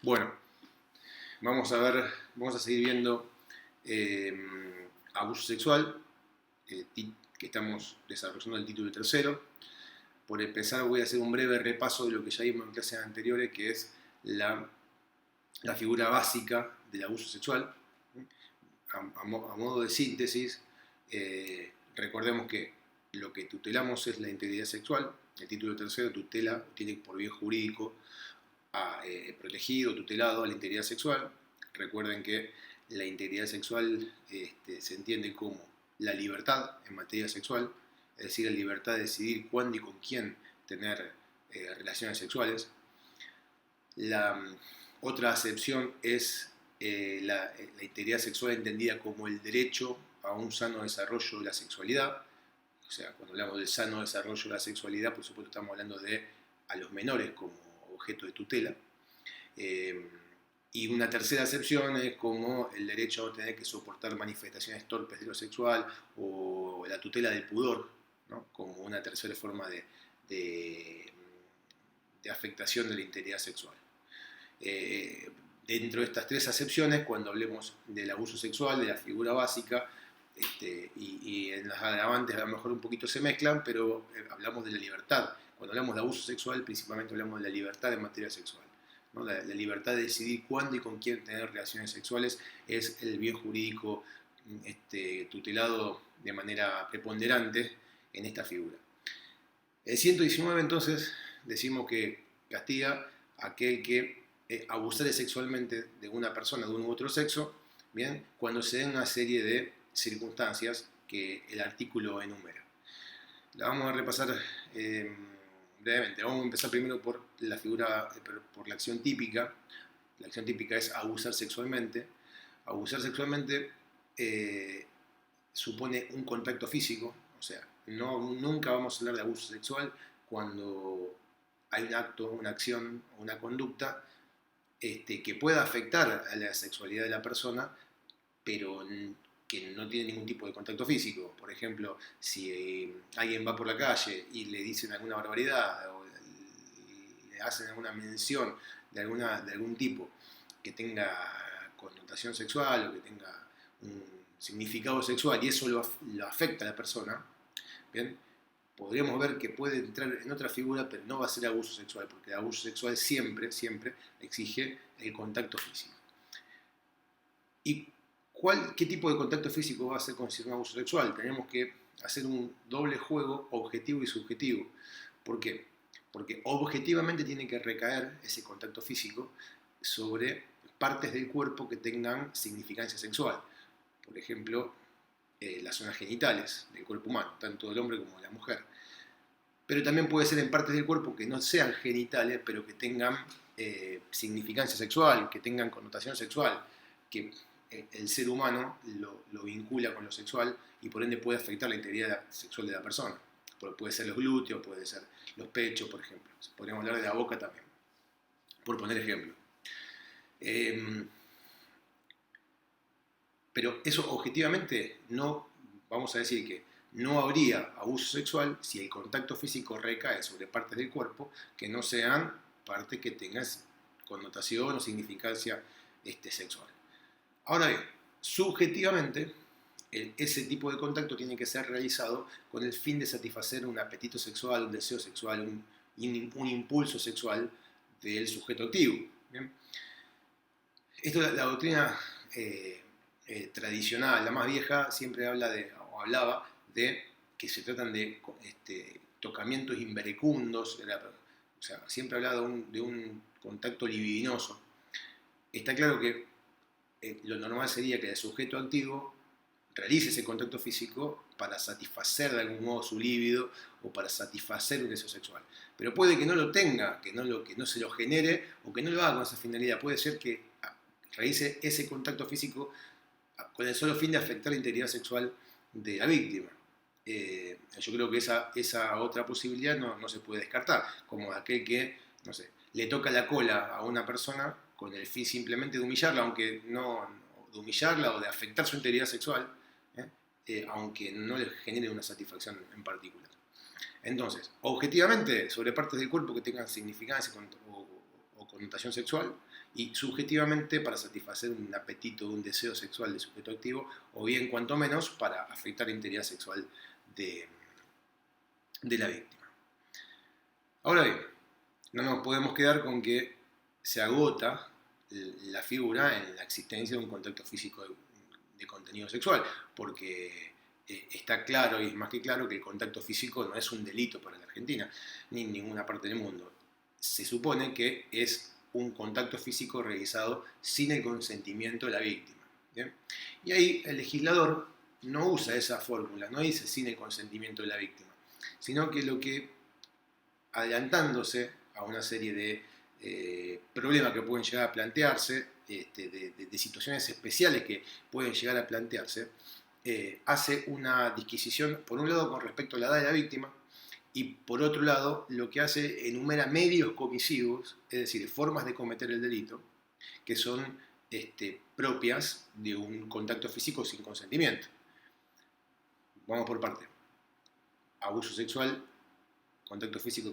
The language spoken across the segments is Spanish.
Bueno, vamos a ver, vamos a seguir viendo abuso sexual, que estamos desarrollando el título tercero. Por empezar voy a hacer un breve repaso de lo que ya vimos en clases anteriores, que es la figura básica del abuso sexual. A modo de síntesis, recordemos que lo que tutelamos es la integridad sexual. El título tercero tutela, tiene por bien jurídico protegido, tutelado a la integridad sexual. Recuerden que la integridad sexual se entiende como la libertad en materia sexual, es decir, la libertad de decidir cuándo y con quién tener relaciones sexuales. La otra acepción es la integridad sexual entendida como el derecho a un sano desarrollo de la sexualidad. O sea, cuando hablamos del sano desarrollo de la sexualidad, por supuesto estamos hablando de a los menores como objeto de tutela. Y una tercera acepción es como el derecho a no tener que soportar manifestaciones torpes de lo sexual o la tutela del pudor, ¿no? Como una tercera forma de afectación de la integridad sexual. Dentro de estas tres acepciones, cuando hablemos del abuso sexual, de la figura básica, y en las agravantes a lo mejor un poquito se mezclan, pero hablamos de la libertad. Cuando hablamos de abuso sexual, principalmente hablamos de la libertad en materia sexual, ¿no? La libertad de decidir cuándo y con quién tener relaciones sexuales es el bien jurídico tutelado de manera preponderante en esta figura. El 119 entonces decimos que castiga a aquel que abusare sexualmente de una persona de un u otro sexo, bien, cuando se den una serie de circunstancias que el artículo enumera. La vamos a repasar brevemente. Vamos a empezar primero por la figura, por la acción típica. La acción típica es abusar sexualmente. Abusar sexualmente supone un contacto físico, o sea, nunca vamos a hablar de abuso sexual cuando hay un acto, una acción o una conducta que pueda afectar a la sexualidad de la persona, pero que no tiene ningún tipo de contacto físico. Por ejemplo, si alguien va por la calle y le dicen alguna barbaridad o le hacen alguna mención de algún tipo que tenga connotación sexual o que tenga un significado sexual y eso lo afecta a la persona, ¿bien? Podríamos ver que puede entrar en otra figura, pero no va a ser abuso sexual, porque el abuso sexual siempre exige el contacto físico. ¿Y qué tipo de contacto físico va a ser considerado abuso sexual? Tenemos que hacer un doble juego objetivo y subjetivo. ¿Por qué? Porque objetivamente tiene que recaer ese contacto físico sobre partes del cuerpo que tengan significancia sexual. Por ejemplo, las zonas genitales del cuerpo humano, tanto del hombre como de la mujer. Pero también puede ser en partes del cuerpo que no sean genitales, pero que tengan significancia sexual, que tengan connotación sexual, que el ser humano lo vincula con lo sexual y por ende puede afectar la integridad sexual de la persona. Puede ser los glúteos, puede ser los pechos, por ejemplo. Podríamos hablar de la boca también, por poner ejemplo. Pero eso objetivamente no, vamos a decir que no habría abuso sexual si el contacto físico recae sobre partes del cuerpo que no sean partes que tengan connotación o significancia sexual. Ahora bien, subjetivamente, ese tipo de contacto tiene que ser realizado con el fin de satisfacer un apetito sexual, un deseo sexual, un impulso sexual del sujeto activo. ¿Bien? Esto la doctrina tradicional, la más vieja, siempre hablaba de que se tratan de tocamientos inverecundos, o sea, siempre hablaba de un contacto libidinoso. Está claro que lo normal sería que el sujeto activo realice ese contacto físico para satisfacer de algún modo su líbido o para satisfacer un deseo sexual. Pero puede que no lo tenga, que no se lo genere o que no lo haga con esa finalidad. Puede ser que realice ese contacto físico con el solo fin de afectar la integridad sexual de la víctima. Yo creo que esa otra posibilidad no se puede descartar, como aquel que, no sé, le toca la cola a una persona con el fin simplemente de humillarla, aunque no de humillarla o de afectar su integridad sexual, aunque no le genere una satisfacción en particular. Entonces, objetivamente, sobre partes del cuerpo que tengan significancia o connotación sexual, y subjetivamente para satisfacer un apetito, un deseo sexual del sujeto activo, o bien, cuanto menos, para afectar la integridad sexual de la víctima. Ahora bien, no nos podemos quedar con que se agota la figura en la existencia de un contacto físico de contenido sexual, porque está claro, y es más que claro, que el contacto físico no es un delito para la Argentina, ni en ninguna parte del mundo. Se supone que es un contacto físico realizado sin el consentimiento de la víctima. ¿Bien? Y ahí el legislador no usa esa fórmula, no dice sin el consentimiento de la víctima, sino que lo que, adelantándose a una serie de problemas que pueden llegar a plantearse, de situaciones especiales que pueden llegar a plantearse, hace una disquisición, por un lado, con respecto a la edad de la víctima, y por otro lado, lo que hace, enumera medios comisivos, es decir, formas de cometer el delito, que son propias de un contacto físico sin consentimiento. Vamos por parte. Abuso sexual, contacto físico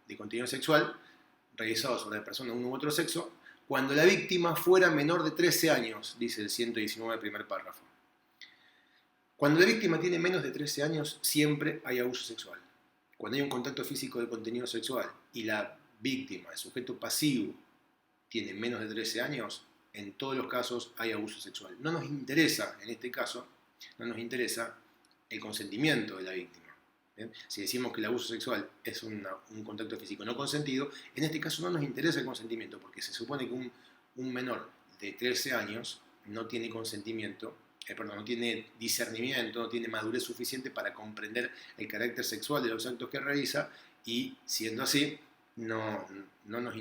de contenido sexual, realizado sobre la persona de uno u otro sexo, cuando la víctima fuera menor de 13 años, dice el 119 primer párrafo. Cuando la víctima tiene menos de 13 años, siempre hay abuso sexual. Cuando hay un contacto físico de contenido sexual y la víctima, el sujeto pasivo, tiene menos de 13 años, en todos los casos hay abuso sexual. No nos interesa, en este caso, no nos interesa el consentimiento de la víctima. ¿Bien? Si decimos que el abuso sexual es un contacto físico no consentido, en este caso no nos interesa el consentimiento, porque se supone que un menor de 13 años no tiene consentimiento, no tiene discernimiento, no tiene madurez suficiente para comprender el carácter sexual de los actos que realiza, y siendo así, no nos,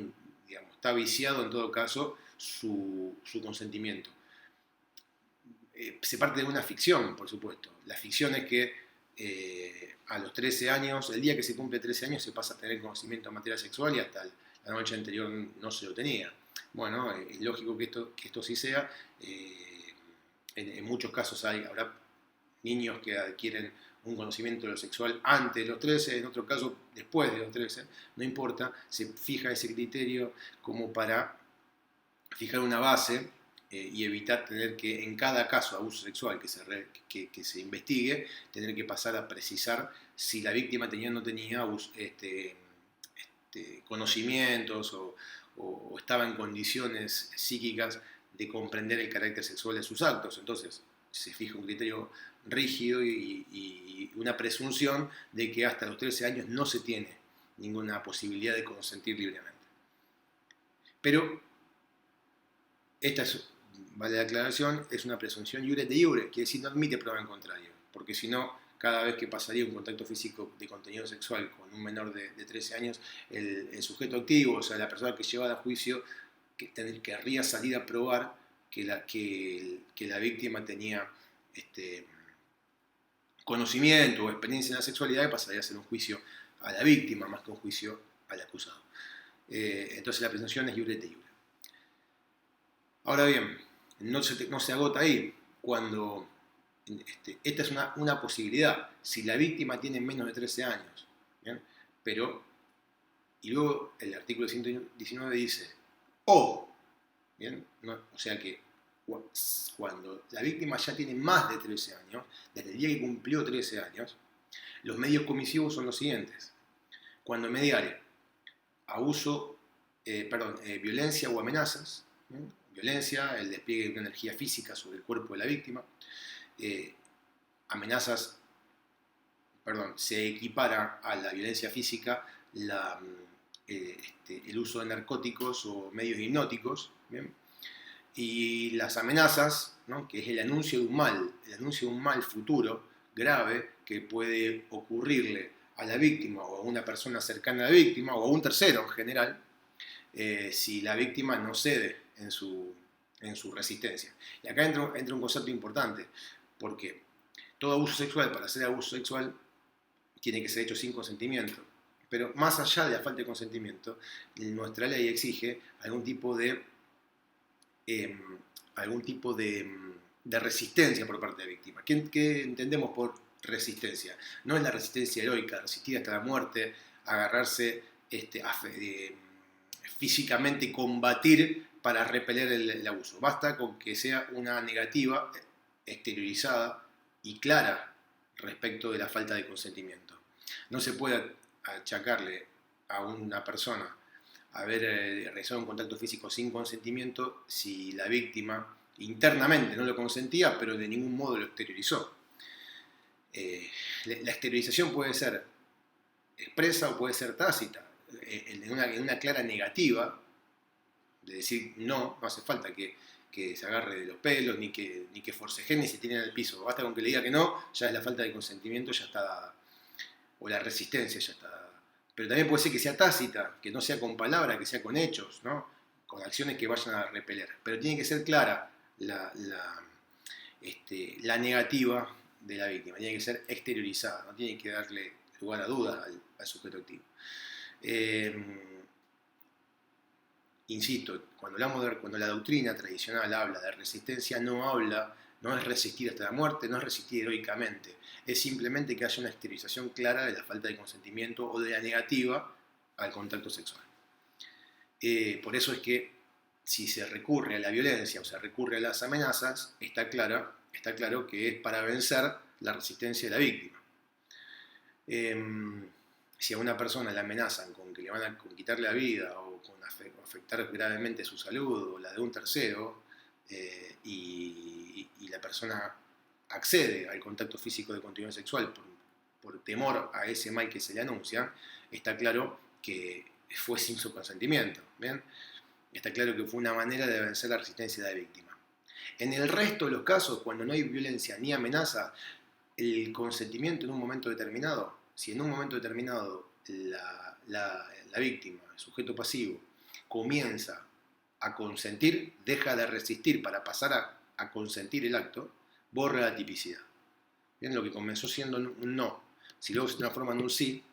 digamos, está viciado en todo caso su consentimiento. Se parte de una ficción, por supuesto. La ficción es que a los 13 años, el día que se cumple 13 años, se pasa a tener conocimiento en materia sexual y hasta la noche anterior no se lo tenía. Bueno, es lógico que esto sí sea. En muchos casos habrá niños que adquieren un conocimiento de lo sexual antes de los 13, en otro caso después de los 13, no importa, se fija ese criterio como para fijar una base y evitar tener que, en cada caso de abuso sexual que se investigue, tener que pasar a precisar si la víctima tenía o no tenía conocimientos o estaba en condiciones psíquicas de comprender el carácter sexual de sus actos. Entonces se fija un criterio rígido y una presunción de que hasta los 13 años no se tiene ninguna posibilidad de consentir libremente. Pero esta vale la aclaración, es una presunción iure de iure, quiere decir no admite prueba en contrario, porque si no, cada vez que pasaría un contacto físico de contenido sexual con un menor de 13 años, el sujeto activo, o sea, la persona que lleva a juicio, querría salir a probar que la víctima tenía conocimiento o experiencia en la sexualidad, y pasaría a ser un juicio a la víctima más que un juicio al acusado. Entonces la presunción es iure de iure. Ahora bien, no se agota ahí. Cuando esta es una posibilidad, si la víctima tiene menos de 13 años, ¿bien? Y luego el artículo 119 dice, ¿bien? O sea que cuando la víctima ya tiene más de 13 años, desde el día que cumplió 13 años, los medios comisivos son los siguientes. Cuando mediare violencia o amenazas, ¿bien? Violencia, el despliegue de una energía física sobre el cuerpo de la víctima, amenazas, se equipara a la violencia física el uso de narcóticos o medios hipnóticos, ¿bien? Y las amenazas, ¿no? Que es el anuncio de un mal futuro grave que puede ocurrirle a la víctima o a una persona cercana a la víctima o a un tercero en general, si la víctima no cede en su resistencia. Y acá entra un concepto importante, porque todo abuso sexual, para ser abuso sexual, tiene que ser hecho sin consentimiento. Pero más allá de la falta de consentimiento, nuestra ley exige algún tipo de resistencia por parte de la víctima. ¿Qué entendemos por resistencia? No es la resistencia heroica, resistir hasta la muerte, agarrarse físicamente, combatir para repeler el abuso. Basta con que sea una negativa exteriorizada y clara respecto de la falta de consentimiento. No se puede achacarle a una persona haber realizado un contacto físico sin consentimiento si la víctima internamente no lo consentía, pero de ningún modo lo exteriorizó. La exteriorización puede ser expresa o puede ser tácita. En una clara negativa, de decir no hace falta que se agarre de los pelos, ni que forceje, ni se tire en el piso. Basta con que le diga que no, ya es la falta de consentimiento, ya está dada. O la resistencia ya está dada. Pero también puede ser que sea tácita, que no sea con palabras, que sea con hechos, ¿no? Con acciones que vayan a repeler. Pero tiene que ser clara la negativa de la víctima, tiene que ser exteriorizada, no tiene que darle lugar a dudas al sujeto activo. Insisto, cuando la doctrina tradicional habla de resistencia, no es resistir hasta la muerte, no es resistir heroicamente, es simplemente que haya una exteriorización clara de la falta de consentimiento o de la negativa al contacto sexual. Por eso es que si se recurre a la violencia o se recurre a las amenazas, está claro que es para vencer la resistencia de la víctima. Si a una persona le amenazan con que le van a quitarle la vida o con afectar gravemente su salud o la de un tercero, y la persona accede al contacto físico de continuidad sexual por temor a ese mal que se le anuncia, está claro que fue sin su consentimiento, ¿bien? Está claro que fue una manera de vencer la resistencia de la víctima. En el resto de los casos, cuando no hay violencia ni amenaza, el consentimiento en un momento determinado, si en un momento determinado la víctima, el sujeto pasivo, comienza a consentir, deja de resistir para pasar a consentir el acto, borra la tipicidad. Bien, lo que comenzó siendo un no, si luego se transforma en un sí,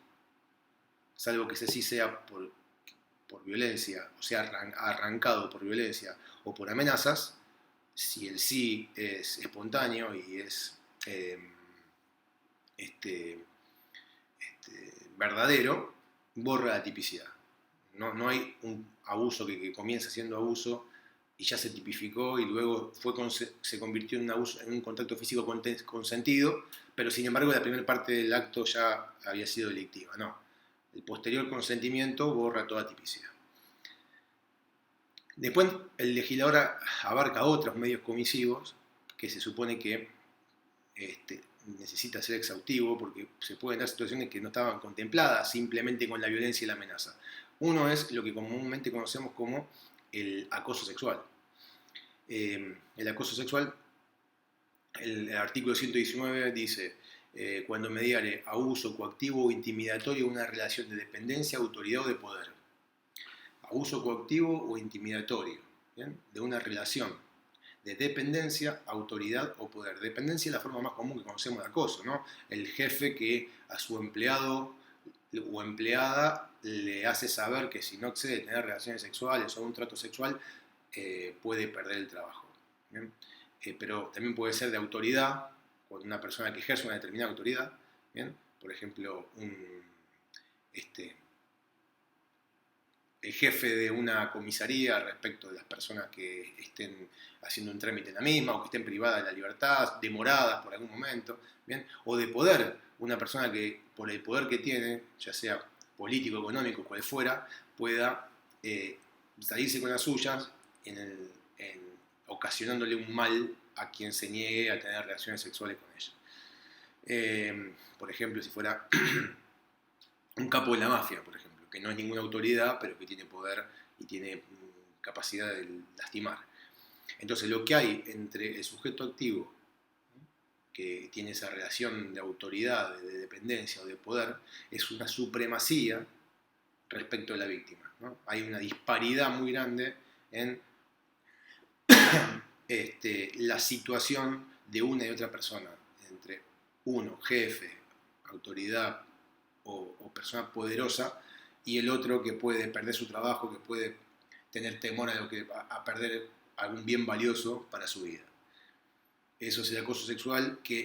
salvo que ese sí sea por violencia, o sea, arrancado por violencia o por amenazas, si el sí es espontáneo y es verdadero, borra la tipicidad. No hay un abuso que comienza siendo abuso y ya se tipificó y luego se convirtió en un contacto físico consentido, pero sin embargo la primera parte del acto ya había sido delictiva. No, el posterior consentimiento borra toda tipicidad. Después el legislador abarca otros medios comisivos que se supone que necesita ser exhaustivo porque se pueden dar situaciones que no estaban contempladas simplemente con la violencia y la amenaza. Uno es lo que comúnmente conocemos como el acoso sexual. El acoso sexual, el artículo 119 dice, cuando mediare abuso coactivo o intimidatorio una relación de dependencia, autoridad o de poder. Abuso coactivo o intimidatorio, ¿bien? De una relación de dependencia, autoridad o poder. Dependencia es la forma más común que conocemos de acoso, ¿no? El jefe que a su empleado o empleada le hace saber que si no accede a tener relaciones sexuales o un trato sexual, puede perder el trabajo. ¿Bien? Pero también puede ser de autoridad, cuando una persona que ejerce una determinada autoridad, ¿bien? Por ejemplo, el jefe de una comisaría respecto de las personas que estén haciendo un trámite en la misma o que estén privadas de la libertad, demoradas por algún momento, ¿bien? O de poder, una persona que por el poder que tiene, ya sea político, económico, cual fuera, pueda salirse con las suyas ocasionándole un mal a quien se niegue a tener relaciones sexuales con ella. Por ejemplo, si fuera un capo de la mafia, por ejemplo, que no es ninguna autoridad, pero que tiene poder y tiene capacidad de lastimar. Entonces, lo que hay entre el sujeto activo, que tiene esa relación de autoridad, de dependencia o de poder, es una supremacía respecto a la víctima, ¿no? Hay una disparidad muy grande en la situación de una y otra persona, entre uno, jefe, autoridad o persona poderosa, y el otro que puede perder su trabajo, que puede tener temor a perder algún bien valioso para su vida. Eso es el acoso sexual que